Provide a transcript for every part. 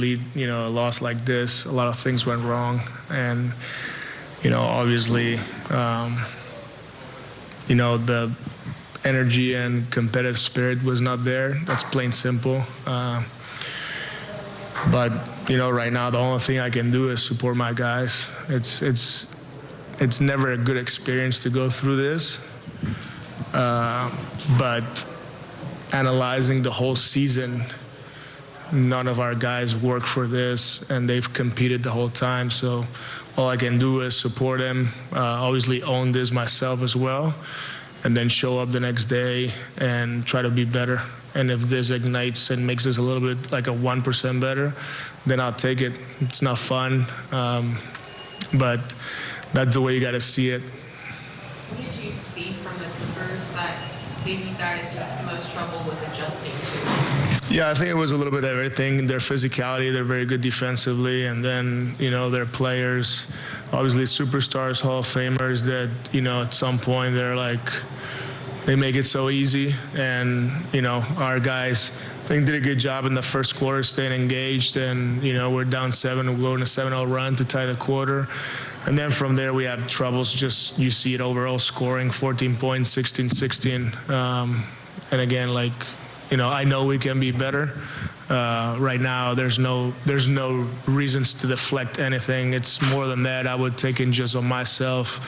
a loss like this, a lot of things went wrong, and obviously, the energy and competitive spirit was not there. That's plain simple. But right now the only thing I can do is support my guys. It's never a good experience to go through this, but analyzing the whole season, none of our guys work for this, and they've competed the whole time. So all I can do is support them, obviously own this myself as well, and then show up the next day and try to be better. And if this ignites and makes us a little bit like a 1% better, then I'll take it. It's not fun, but that's the way you got to see it. What did you see from the Clippers that gave you guys just the most trouble with adjusting to? Yeah, I think it was a little bit of everything. Their physicality, they're very good defensively, and then, their players, obviously superstars, Hall of Famers that, at some point they're like, they make it so easy. And, our guys, I think, did a good job in the first quarter staying engaged, and, we're down 7, we're going a 7-0 run to tie the quarter. And then from there we have troubles, just you see it overall scoring, 14 points, 16-16. And again, I know we can be better. Right now, there's no reasons to deflect anything. It's more than that. I would take it just on myself,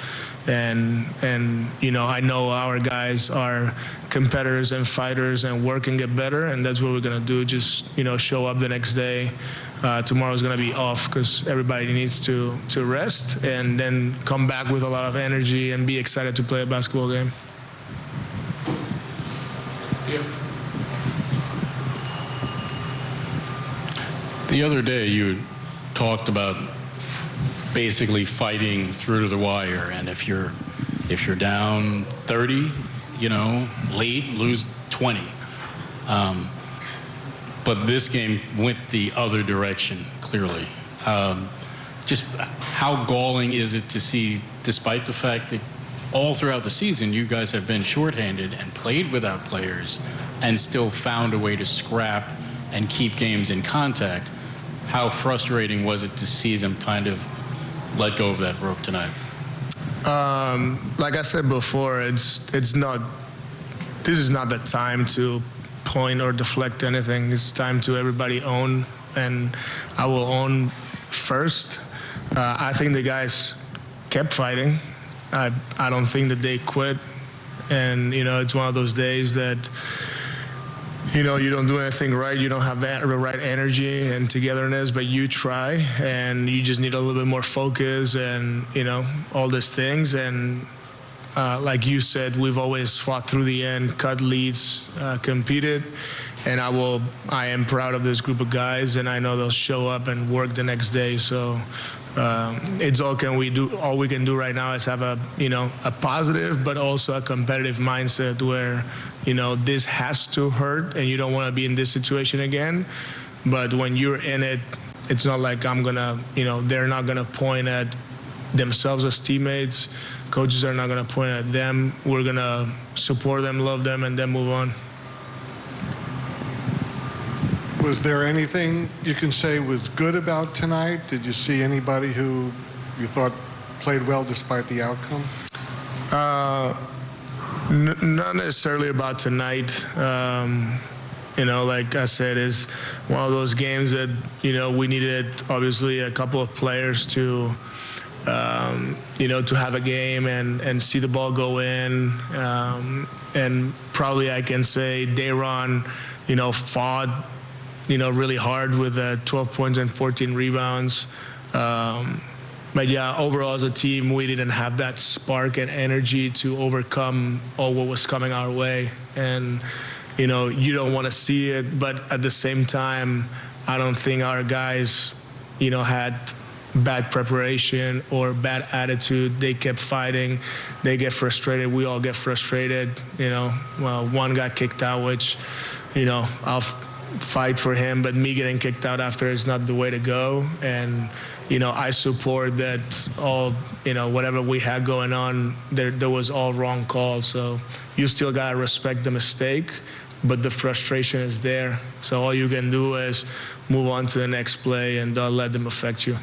and I know our guys are competitors and fighters and work and get better, and that's what we're gonna do. Just show up the next day. Tomorrow's gonna be off because everybody needs to rest, and then come back with a lot of energy and be excited to play a basketball game. Yeah. The other day, you talked about basically fighting through to the wire, and if you're down 30, late, lose 20. But this game went the other direction, clearly. Just how galling is it to see, despite the fact that all throughout the season you guys have been shorthanded and played without players and still found a way to scrap and keep games in contact? How frustrating was it to see them kind of let go of that rope tonight? Like I said before, this is not the time to point or deflect anything. It's time to everybody own, and I will own first. I think the guys kept fighting. I don't think that they quit, and it's one of those days that you don't do anything right, you don't have the right energy and togetherness, but you try, and you just need a little bit more focus and, all these things. And like you said, we've always fought through the end, cut leads, competed, and I am proud of this group of guys, and I know they'll show up and work the next day. So it's all we can do right now is have a positive but also a competitive mindset where this has to hurt and you don't want to be in this situation again. But when you're in it, it's not like they're not gonna point at themselves as teammates. Coaches are not gonna point at them. We're gonna support them, love them, and then move on. Was there anything you can say was good about tonight? Did you see anybody who you thought played well despite the outcome? Not necessarily about tonight. Like I said, is one of those games that, we needed obviously a couple of players to, to have a game and see the ball go in. And probably I can say Dayron, fought, really hard with 12 points and 14 rebounds. But yeah, overall as a team, we didn't have that spark and energy to overcome all what was coming our way. And, you don't want to see it, but at the same time, I don't think our guys, had bad preparation or bad attitude. They kept fighting. They get frustrated. We all get frustrated. Well, one got kicked out, which, I'll fight for him, but me getting kicked out after is not the way to go. And I support that all, whatever we had going on, there was all wrong calls. So you still gotta respect the mistake, but the frustration is there. So all you can do is move on to the next play and don't let them affect you.